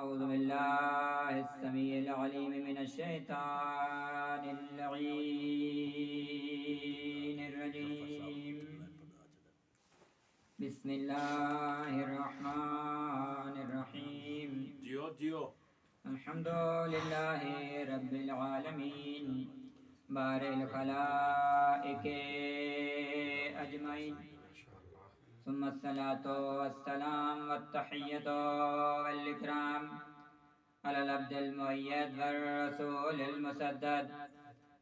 أعوذ بالله السميع العليم من الشيطان اللعين الرجيم. بسم الله الرحمن الرحيم. الحمد لله رب العالمين بارئ الخلائق أجمعين، ثم الصلاة والسلام والتحية والإكرام على العبد المؤيد والرسول المسدد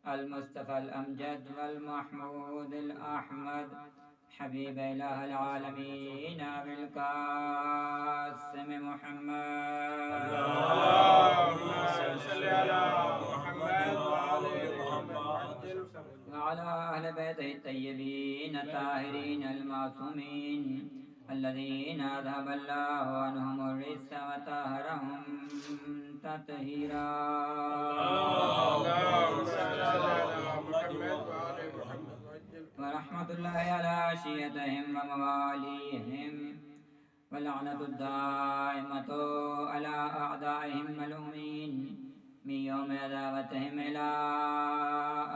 المصطفى الأمجد والمحمود الأحمد حبيب إله العالمين أبي القاسم محمد. اللهم صل على محمد وعلى أهل بيته الطيبين الطاهرين المعصومين الذين أذهب الله عنهم الرجس وطهرهم تطهيرا. اللهم صل على محمد ورحمة الله على شيعتهم ومواليهم، ولعنة الدائمة على أعدائهم ملومين من يوم عداوتهم إلى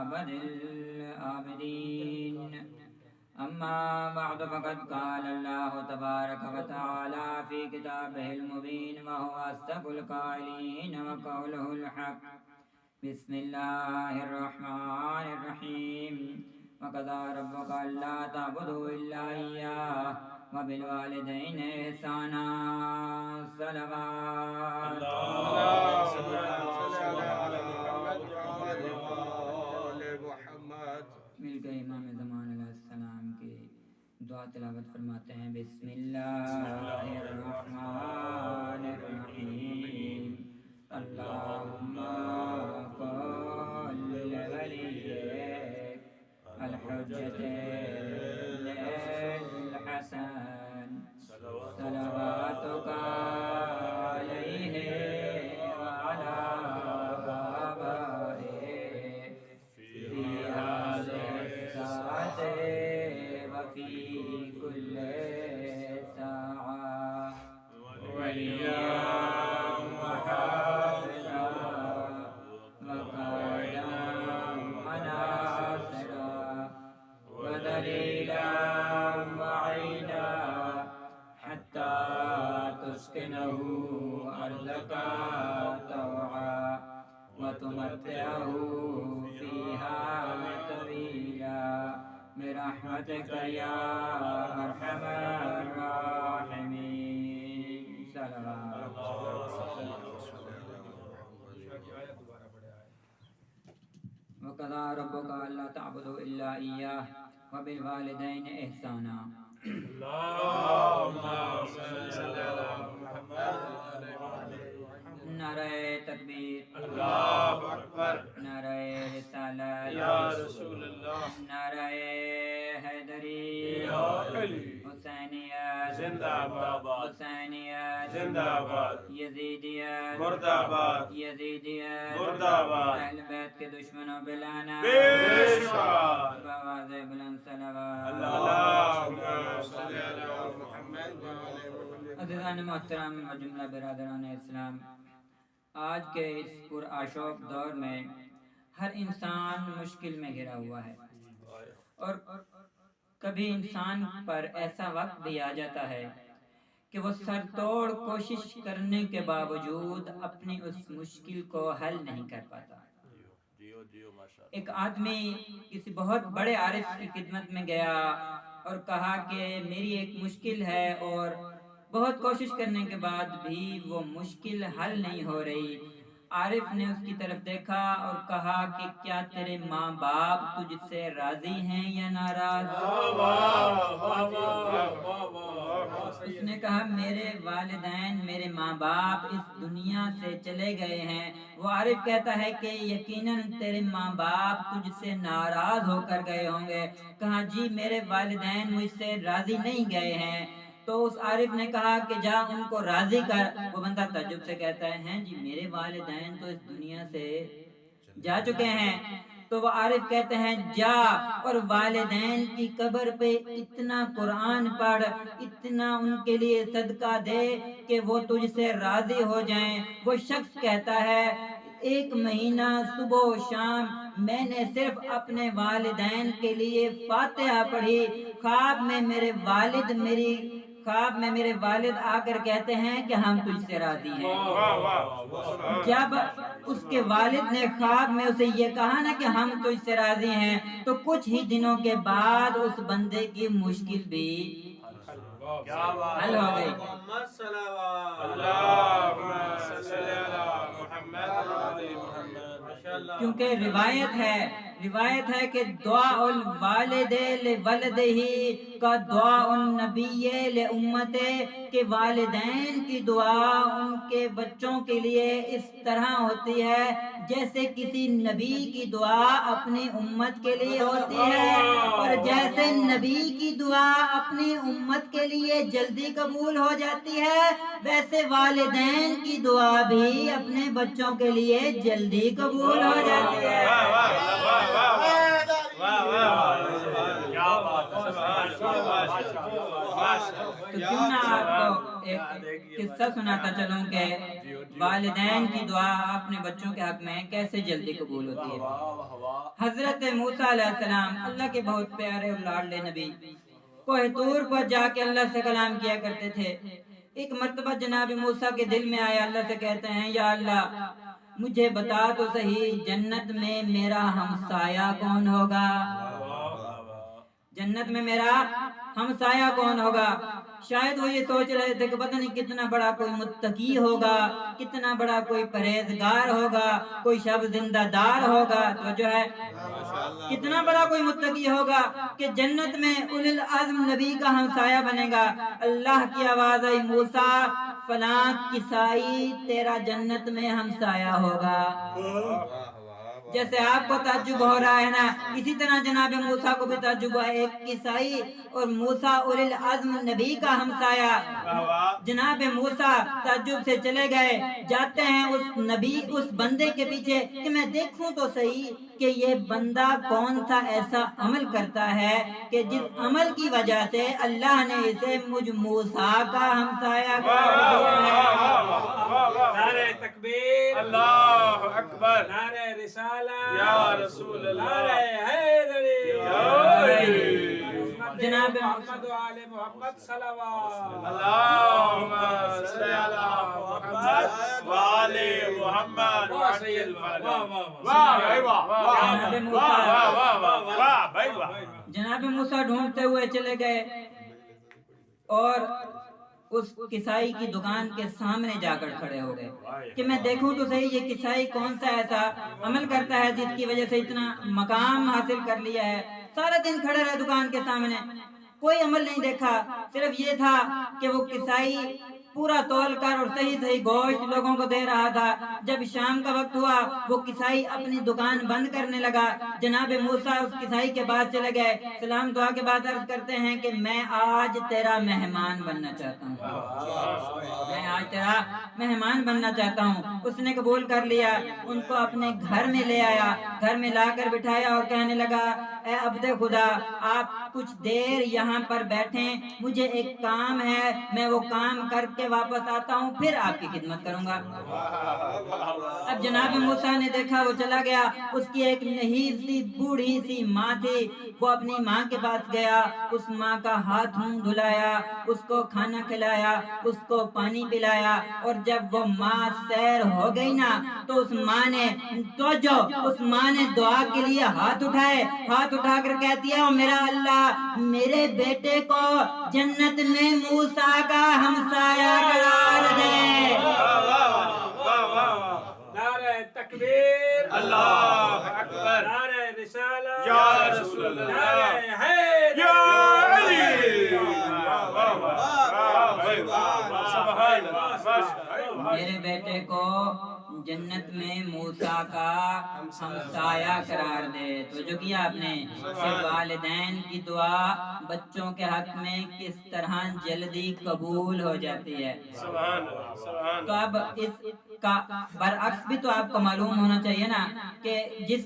أبد الآبدين. أما بعد، فقد قال الله تبارك وتعالى في كتابه المبين وهو أصدق القائلين وقوله الحق. بسم الله الرحمن الرحيم. وقضى ربك ألا تعبدوا إلا إياه وبالوالدين إحسانا. صلوات مل کے امام زمان علیہ السلام کی دعا تلاوت فرماتے ہیں. بسم اللہ الرحمن الرحیم. اللہم قل لولیک الحجۃ للحسن صلواتک علیہ وعلی آبائہ فی هذه الساعة وفي كل ساعة وليا وحافظا وقائدا وناصرا ودليلا وعينا حتى تسكنه أرضك طوعا وتمتعه فيها طويلا برحمتك يا أرحم الراحمين. صلوات. وقضى ربك ألا تعبدوا إلا إياه وبالوالدين إحسانا. اللهم صل على محمد نعرہ تکبیر، اللہ اکبر نعرہ رسالت، یا رسول اللہ، نعرہ حیدری، یا علی، حسینیت زندہ باد، حسینیت زندہ باد، یزیدیت مردہ باد، یزیدیت مردہ باد، اہل بیت کے دشمنوں پہ لعنت، بیشمار بآواز بلند صلوات. اللہم صل علی محمد. عزیزان محترم و جملہ برادران اسلام، آج کے اس پرآشوب دور میں ہر انسان مشکل میں گھرا ہوا ہے، اور کبھی انسان پر ایسا وقت بھی آ جاتا ہے کہ وہ سر توڑ کوشش کرنے کے باوجود اپنی اس مشکل کو حل نہیں کر پاتا. ایک آدمی کسی بہت بڑے عارف کی خدمت میں گیا اور کہا کہ میری ایک مشکل ہے اور بہت کوشش کرنے کے بعد بھی وہ مشکل حل نہیں ہو رہی. عارف نے اس کی طرف دیکھا اور کہا کہ کیا تیرے ماں باپ تجھ سے راضی ہیں یا ناراض؟ اس نے کہا میرے والدین، میرے ماں باپ اس دنیا سے چلے گئے ہیں. وہ عارف کہتا ہے کہ یقیناً تیرے ماں باپ تجھ سے ناراض ہو کر گئے ہوں گے. کہا جی میرے والدین مجھ سے راضی نہیں گئے ہیں. تو اس عارف نے کہا کہ جا ان کو راضی کر. وہ بندہ تعجب سے کہتا ہے ہیں جی میرے والدین تو اس دنیا سے جا چکے ہیں. تو وہ عارف کہتے ہیں جا اور والدین کی قبر پہ اتنا قرآن پڑھ، اتنا ان کے لیے صدقہ دے کہ وہ تجھ سے راضی ہو جائیں۔ وہ شخص کہتا ہے 1 مہینہ صبح و شام میں نے صرف اپنے والدین کے لیے فاتحہ پڑھی، خواب میں میرے والد آ کر کہتے ہیں کہ ہم تجھ سے راضی ہیں۔ جب اس کے والد نے خواب میں اسے یہ کہا نا کہ ہم تجھ سے راضی ہیں، تو کچھ ہی دنوں کے بعد اس بندے کی مشکل بھی حل ہو گئی۔ کیونکہ روایت ہے کہ دعاء الوالد لولدہ کا دعاء النبی لامتہ، کہ والدین کی دعا ان کے بچوں کے لیے اس طرح ہوتی ہے جیسے کسی نبی کی دعا اپنی امت کے لیے ہوتی ہے، اور جیسے نبی کی دعا اپنی امت کے لیے جلدی قبول ہو جاتی ہے، ویسے والدین کی دعا بھی اپنے بچوں کے لیے جلدی قبول ہو جاتی ہے۔ تو کیوں نہ آپ کو ایک قصہ سناتا چلوں کہ والدین کی دعا اپنے بچوں کے حق میں کیسے جلدی قبول ہوتی ہے۔ حضرت موسیٰ علیہ السلام اللہ کے بہت پیارے اور لاڈلے نبی، کوہ طور پر جا کے اللہ سے کلام کیا کرتے تھے۔ ایک مرتبہ جناب موسیٰ کے دل میں آیا، اللہ سے کہتے ہیں یا اللہ مجھے بتا تو صحیح جنت میں میرا ہمسایہ کون ہوگا، جنت میں میرا ہمسایہ کون ہوگا۔ شاید وہ یہ سوچ رہے تھے کہ پتہ نہیں کتنا بڑا کوئی متقی ہوگا، کتنا بڑا کوئی پرہیزگار ہوگا، کوئی شب زندہ دار ہوگا، تو جو ہے کتنا بڑا کوئی متقی ہوگا کہ جنت میں اولی العزم نبی کا ہمسایہ بنے گا۔ اللہ کی آواز آئی موسیٰ فلاں کسائی تیرا جنت میں ہمسایہ ہوگا۔ جیسے آپ کو تعجب ہو رہا ہے نا، اسی طرح جناب موسیٰ کو بھی تعجب ہوا، ایک کسائی اور موسیٰ اولی العزم نبی کا ہمسایہ۔ جناب موسیٰ تعجب سے چلے گئے، جاتے ہیں اس بندے کے پیچھے کہ میں دیکھوں تو صحیح کہ یہ بندہ کون سا ایسا عمل کرتا ہے کہ جس عمل کی وجہ سے اللہ نے اسے مجھ موسیٰ کا ہمسایہ کر دیا ہے۔ نعرہ تکبیر، اللہ اکبر، نعرہ رسالہ یا رسول اللہ، نعرہ حیدری، جناب محمد و آل محمد صلوات، اللہم صلی علی محمد و آل محمد وسلم۔ جناب موسیٰ ڈھونڈتے ہوئے چلے گئے اور اس کسائی کی دکان کے سامنے جا کر کھڑے ہو گئے کہ میں دیکھوں تو صحیح یہ کسائی کون سا ایسا عمل کرتا ہے جس کی وجہ سے اتنا مقام حاصل کر لیا ہے۔ سارا دن کھڑے رہے دکان کے سامنے، کوئی عمل نہیں دیکھا، صرف یہ تھا کہ وہ کسائی پورا تول کر اور صحیح گوشت لوگوں کو دے رہا تھا۔ جب شام کا وقت ہوا وہ کسائی اپنی دکان بند کرنے لگا۔ جناب موسیٰ اس کسائی کے بعد چلے گئے، سلام دعا کے بعد عرض کرتے ہیں کہ میں آج تیرا مہمان بننا چاہتا ہوں، میں آج تیرا مہمان بننا چاہتا ہوں۔ اس نے قبول کر لیا، ان کو اپنے گھر میں لے آیا، گھر میں لا کر بٹھایا اور کہنے لگا اے عبد خدا آپ کچھ دیر یہاں پر بیٹھیں، مجھے ایک کام ہے، میں وہ کام کر کے واپس آتا ہوں، پھر آپ کی خدمت کروں گا۔ اب جناب موسیٰ نے دیکھا وہ چلا گیا، اس کی ایک نحیف سی بوڑھی سی ماں تھی، وہ اپنی ماں کے پاس گیا، اس ماں کا ہاتھ منہ دھلایا، اس کو کھانا کھلایا، اس کو پانی پلایا، اور جب وہ ماں سیر ہو گئی نا تو اس ماں نے دعا کے لیے ہاتھ اٹھائے، ہاتھ اٹھا کر کہتی ہے میرا اللہ میرے بیٹے کو جنت میں موسیٰ کا ہمسایہ قرار دے۔ نعرہ تکبیر، اللہ اکبر، نعرہ رسالہ یا رسول اللہ، نعرہ حیدر یا علی۔ میرے بیٹے کو جنت میں موسیٰ کا ہمسایہ قرار دے۔ تو جو کیا آپ نے کہ والدین کی دعا بچوں کے حق میں کس طرح جلدی قبول ہو جاتی ہے۔ تو اب اس کا برعکس بھی تو آپ کو معلوم ہونا چاہیے نا کہ جس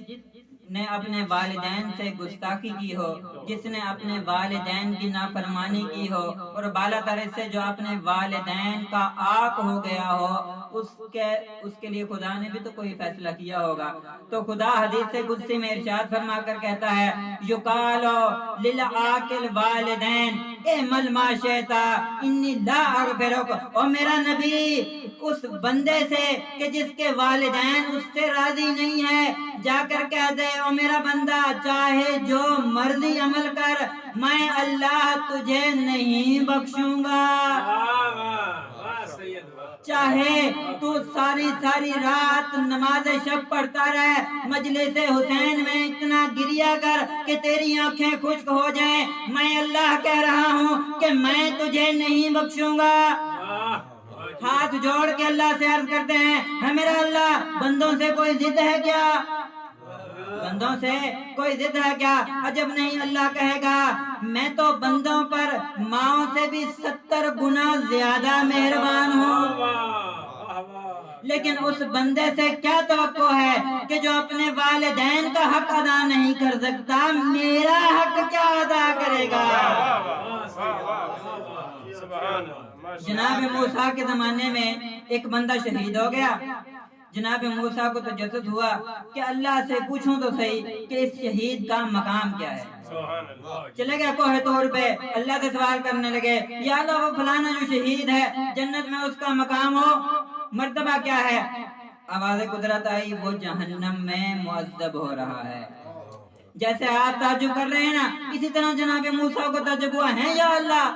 نے اپنے والدین سے گستاخی کی ہو، جس نے اپنے والدین کی نافرمانی کی ہو، اور بالا تر سے جو اپنے والدین کا عاق ہو گیا ہو، اس کے لیے خدا نے بھی تو کوئی فیصلہ کیا ہوگا۔ تو خدا حدیث قدسی میں ارشاد فرما کر کہتا ہے یقالو للعاق الوالدین اعمل ما شئت انی لا اغفرک، اور میرا نبی اس بندے سے کہ جس کے والدین اس سے راضی نہیں ہے جا کر کہہ دے او میرا بندہ چاہے جو مرضی عمل کر، میں اللہ تجھے نہیں بخشوں گا۔ چاہے تو ساری رات نماز شب پڑھتا رہے، مجلس حسین میں اتنا گریا کر کہ تیری آنکھیں خشک ہو جائیں، میں اللہ کہہ رہا ہوں کہ میں تجھے نہیں بخشوں گا۔ ہاتھ جوڑ کے اللہ سے عرض کرتے ہیں ہے میرا اللہ، بندوں سے کوئی ضد ہے کیا؟ بندوں سے کوئی ضد ہے کیا؟ عجب نہیں، اللہ کہے گا میں تو بندوں پر ماؤں سے بھی 70 گنا زیادہ مہربان ہوں، لیکن اس بندے سے کیا توقع ہے کہ جو اپنے والدین کا حق ادا نہیں کر سکتا، میرا حق کیا ادا کرے گا؟ جناب موسیٰ کے زمانے میں ایک بندہ شہید ہو گیا۔ جناب موسیٰ کو تجسس ہوا کہ اللہ سے پوچھوں تو صحیح کہ اس شہید کا مقام کیا ہے۔ چلے گئے کوہ طور پہ، اللہ سے سوال کرنے لگے یا اللہ وہ فلانا جو شہید ہے جنت میں اس کا مقام ہو، مرتبہ کیا ہے؟ آواز قدرت آئی وہ جہنم میں معذب ہو رہا ہے۔ جیسے آپ تعجب کر رہے ہیں نا، اسی طرح جناب موسیٰ کو تعجب ہوا ہے یا اللہ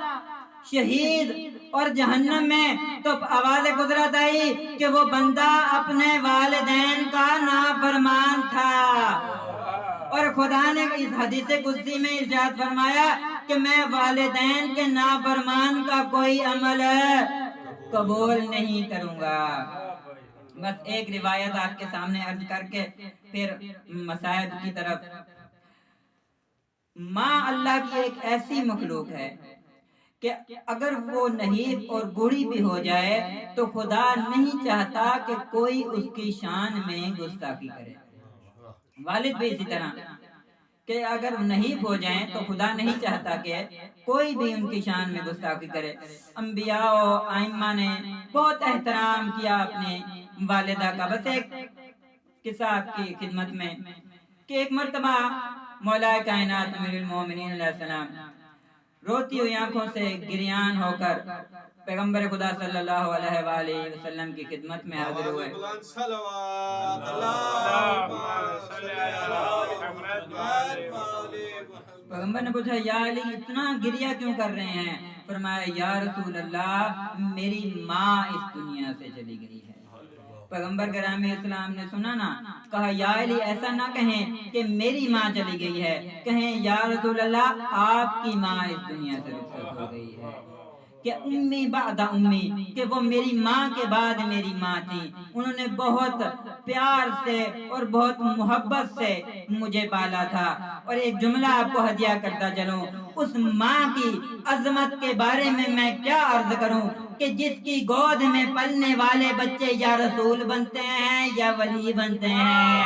شہید اور جہنم میں، تو آواز قدرت آئی کہ وہ بندہ اپنے والدین کا نافرمان تھا، اور خدا نے اس حدیث قدسی میں ارشاد فرمایا کہ میں والدین کے نافرمان کا کوئی عمل قبول نہیں کروں گا۔ بس ایک روایت آپ کے سامنے عرض کر کے پھر مصائب کی طرف۔ ماں اللہ کی ایک ایسی مخلوق ہے کہ اگر وہ نحیف اور بوڑھی بھی ہو جائے تو خدا نہیں چاہتا کہ کوئی اس کی شان میں گستاخی کرے۔ والد بھی اسی طرح کہ اگر نحیف ہو جائیں تو خدا نہیں چاہتا کہ کوئی بھی ان کی شان میں گستاخی کرے۔ انبیاء و ائمہ نے بہت احترام کیا اپنے والدہ کا۔ بس ایک قصہ آپ کی خدمت میں کہ ایک مرتبہ مولا کائنات امیر المومنین علیہ السلام روتی ہوئی آنکھوں سے گریان ہو کر پیغمبر خدا صلی اللہ علیہ وآلہ وسلم کی خدمت میں حاضر ہوئے۔ پیغمبر نے پوچھا یا علی اتنا گریا کیوں کر رہے ہیں؟ فرمایا یا رسول اللہ میری ماں اس دنیا سے چلی گئی ہے۔ پیغمبر گرامی اسلام نے سنا نا، کہا یا علی ایسا نہ کہیں کہ میری ماں چلی گئی ہے، کہیں یا رسول اللہ آپ کی ماں اس دنیا سے رخصت ہو گئی ہے۔ کہ امی بعد امی، کہ وہ میری ماں کے بعد میری ماں تھی، انہوں نے بہت پیار سے اور بہت محبت سے مجھے پالا تھا۔ اور ایک جملہ آپ کو ہدیہ کرتا چلوں، اس ماں کی عظمت کے بارے میں کیا عرض کروں کہ جس کی گود میں پلنے والے بچے یا رسول بنتے ہیں یا ولی بنتے ہیں۔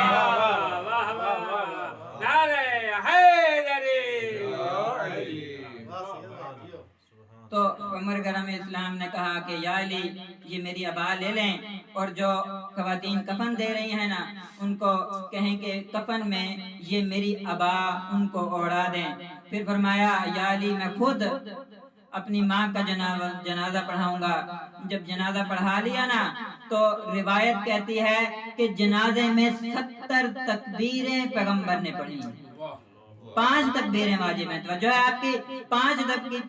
تو عمر کرم اسلام نے کہا کہ یا علی یہ میری ابا لے لیں، اور جو خواتین کفن دے رہی ہیں نا ان کو کہیں کہ کفن میں یہ میری ابا ان کو اوڑھا دیں۔ پھر فرمایا یا علی میں خود اپنی ماں کا جنازہ پڑھاؤں گا۔ جب جنازہ پڑھا لیا نا تو روایت کہتی ہے کہ جنازے میں 70 تکبیریں پیغمبر نے پڑھی، 5 تکبیریں واجب ہیں۔ توجہ ہے آپ کی، 5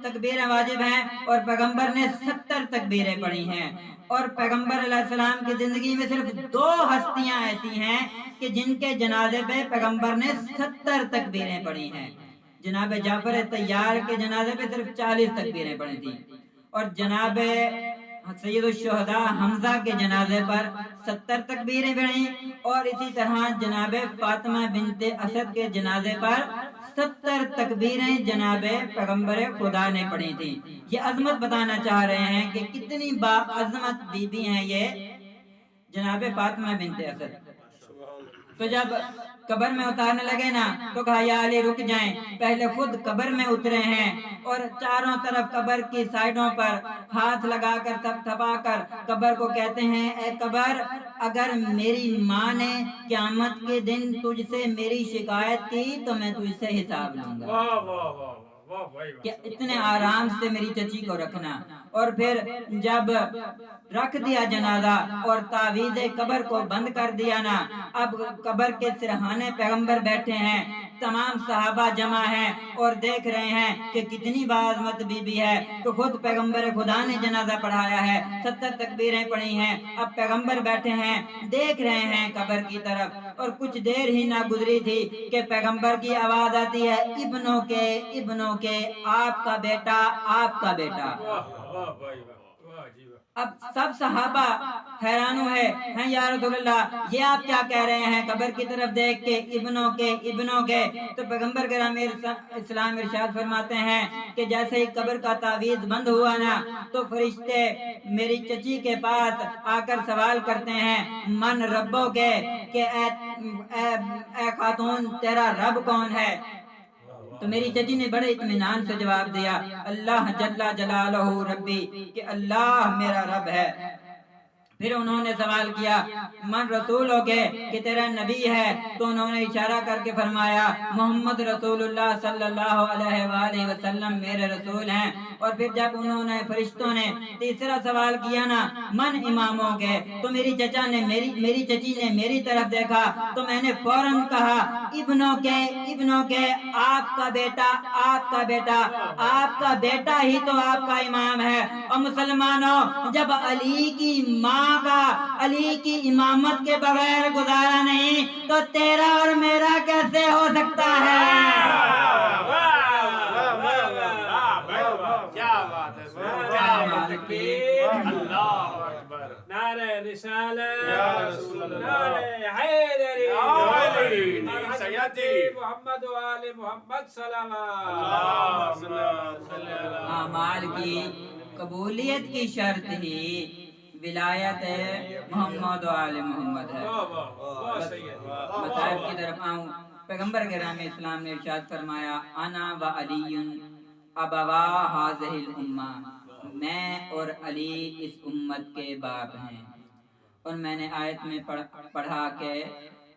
تکبیریں واجب ہیں اور پیغمبر نے 70 تکبیریں پڑھی ہیں۔ اور پیغمبر علیہ السلام کی زندگی میں صرف 2 ہستیاں ایسی ہیں کہ جن کے جنازے پہ پیغمبر نے 70 تکبیریں پڑھی ہیں۔ جناب جعفر طیار کے جنازے پہ صرف 40 تکبیریں پڑھی تھیں، اور جناب سید الشہداء حمزہ کے جنازے پر 70 تکبیریں پڑھی، اور اسی طرح جناب فاطمہ بنت اسد کے جنازے پر 70 تکبیریں جناب پیغمبر خدا نے پڑھی تھی۔ یہ عظمت بتانا چاہ رہے ہیں کہ کتنی با عظمت بی بی ہیں یہ جناب فاطمہ بنت اسد۔ تو جب قبر میں اتارنے لگے نا تو کہا یا علی رک جائیں، پہلے خود قبر میں اترے ہیں اور چاروں طرف قبر کی سائیڈوں پر ہاتھ لگا کر تھپ تھپا کر قبر کو کہتے ہیں اے قبر، اگر میری ماں نے قیامت کے دن تجھ سے میری شکایت کی تو میں تجھ سے حساب لوں گا۔ کہ اتنے آرام سے میری چچی کو رکھنا۔ اور پھر جب رکھ دیا جنازہ اور تعویذ قبر کو بند کر دیا نا، اب قبر کے سرہانے پیغمبر بیٹھے ہیں، تمام صحابہ جمع ہیں اور دیکھ رہے ہیں کہ کتنی باعظمت بی بی ہے۔ تو خود پیغمبر خدا نے جنازہ پڑھایا ہے، 70 تکبیریں پڑھی ہیں، اب پیغمبر بیٹھے ہیں دیکھ رہے ہیں قبر کی طرف۔ اور کچھ دیر ہی نہ گزری تھی کہ پیغمبر کی آواز آتی ہے ابنوں کے آپ کا بیٹا، آپ کا بیٹا۔ اب سب صحابہ حیران ہوئے ہیں یا رسول اللہ یہ آپ کیا کہہ رہے ہیں؟ قبر کی طرف دیکھ کے ابنوں کے تو پیغمبر کرام اسلام ارشاد فرماتے ہیں کہ جیسے ہی قبر کا تعویذ بند ہوا نا تو فرشتے میری چچی کے پاس آ کر سوال کرتے ہیں من ربوں کے، کہ اے خاتون تیرا رب کون ہے؟ تو میری چچی نے بڑے اطمینان سے جواب دیا اللہ جل جلالہ ربی، کہ اللہ میرا رب ہے۔ پھر انہوں نے سوال کیا من رسول ہو کے، کہ تیرا نبی ہے؟ تو انہوں نے اشارہ کر کے فرمایا محمد رسول اللہ صلی اللہ علیہ وآلہ وسلم میرے رسول ہیں۔ اور پھر جب انہوں نے فرشتوں نے تیسرا سوال کیا نا من اماموں کے، تو میری چچی نے میری طرف دیکھا تو میں نے فوراً کہا ابنوں کے آپ کا بیٹا، آپ کا بیٹا، آپ کا بیٹا ہی تو آپ کا امام ہے۔ اور مسلمانوں جب علی کی ماں کا علی کی امامت کے بغیر گزارا نہیں تو تیرا اور میرا کیسے ہو سکتا ہے؟ نعرہ رسالت یا رسول اللہ، نعرہ حیدری سیدی محمد و آل محمد صلوات اللہ۔ اعمال کی قبولیت کی شرط ہی ولایت محمد و آل محمد ہے۔ مصائب کی طرف آؤں، پیغمبر کرام اسلام نے ارشاد فرمایا انا و علی ابوا ہذہ الامہ، میں اور علی اس امت کے باپ ہیں۔ اور میں نے آیت میں پڑھا کہ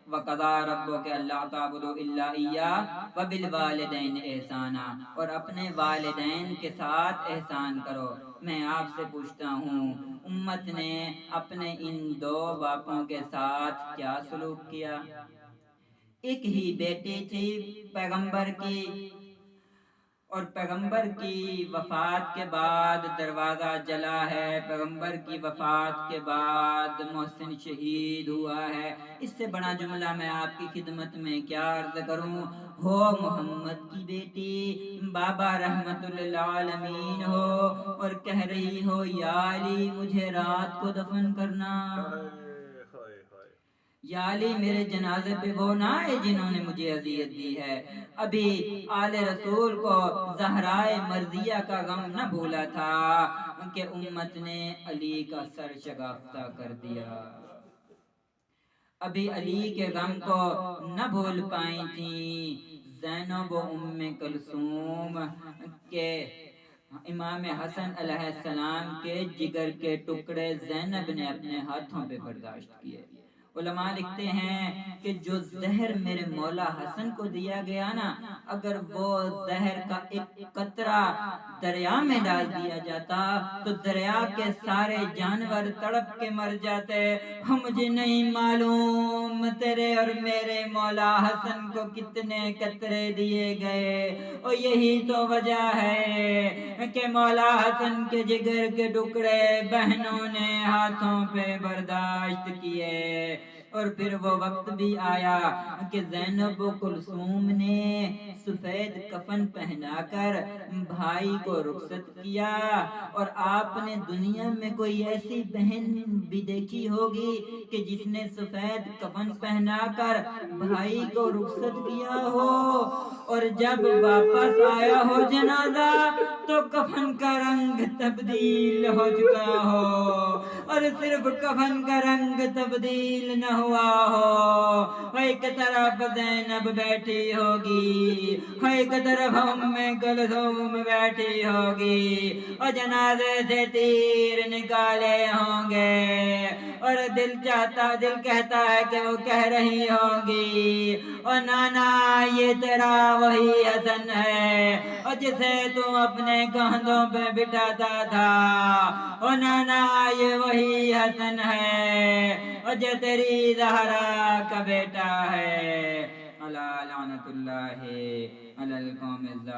وَقَضَىٰ رَبُّكَ أَلَّا تَعْبُدُوا إِلَّا إِيَّاهُ وَبِالْوَالِدَيْنِ إِحْسَانًا، اور اپنے والدین کے ساتھ احسان کرو۔ میں آپ سے پوچھتا ہوں امت نے اپنے ان دو باپوں کے ساتھ کیا سلوک کیا؟ ایک ہی بیٹی تھی پیغمبر کی، اور پیغمبر کی وفات کے بعد دروازہ جلا ہے، پیغمبر کی وفات کے بعد محسن شہید ہوا ہے۔ اس سے بڑا جملہ میں آپ کی خدمت میں کیا عرض کروں؟ ہو محمد کی بیٹی، بابا رحمت للعالمین ہو، اور کہہ رہی ہو یا علی مجھے رات کو دفن کرنا، یا علی میرے جنازے پہ وہ نہ آئے جنہوں نے مجھے اذیت دی ہے۔ ابھی آل رسول کو زہرائے مرضیہ کا غم نہ بھولا تھا کہ امت نے علی کا سر شگافتہ کر دیا، ابھی علی کے غم کو نہ بھول پائی تھیں زینب و ام کلثوم کے امام حسن علیہ السلام کے جگر کے ٹکڑے زینب نے اپنے ہاتھوں پہ برداشت کیے۔ علماء لکھتے ہیں کہ جو زہر میرے مولا حسن کو دیا گیا نا، اگر وہ زہر کا ایک قطرہ دریا میں ڈال دیا جاتا تو دریا کے سارے جانور تڑپ کے مر جاتے۔ مجھے نہیں معلوم تیرے اور میرے مولا حسن کو کتنے قطرے دیے گئے، اور یہی تو وجہ ہے کہ مولا حسن کے جگر کے ٹکڑے بہنوں نے ہاتھوں پہ برداشت کیے۔ اور پھر وہ وقت بھی آیا کہ زینب و کلثوم نے سفید کفن پہنا کر بھائی کو رخصت کیا، اور آپ نے دنیا میں کوئی ایسی بہن بھی دیکھی ہوگی کہ جس نے سفید کفن پہنا کر بھائی کو رخصت کیا ہو، اور جب واپس آیا ہو جنازہ تو کفن کا رنگ تبدیل ہو چکا ہو۔ اور صرف کفن کا رنگ تبدیل نہ ہوا ہو، ایک طرف زینب بیٹھی ہوگی، ایک طرف ام کلثوم بیٹھی ہوگی، اور جنازے سے تیر نکالے ہوں گے، اور دل کہتا ہے کہ وہ کہہ رہی ہوں گی، اور نانا یہ تیرا وہی حسن ہے اور جسے تو اپنے کندھوں پہ بٹھاتا تھا، اور نانا یہ وہی حسن ہے اور جو تیری زہرا کا بیٹا ہے۔ الا لعنت اللہ علی القوم الظالمین۔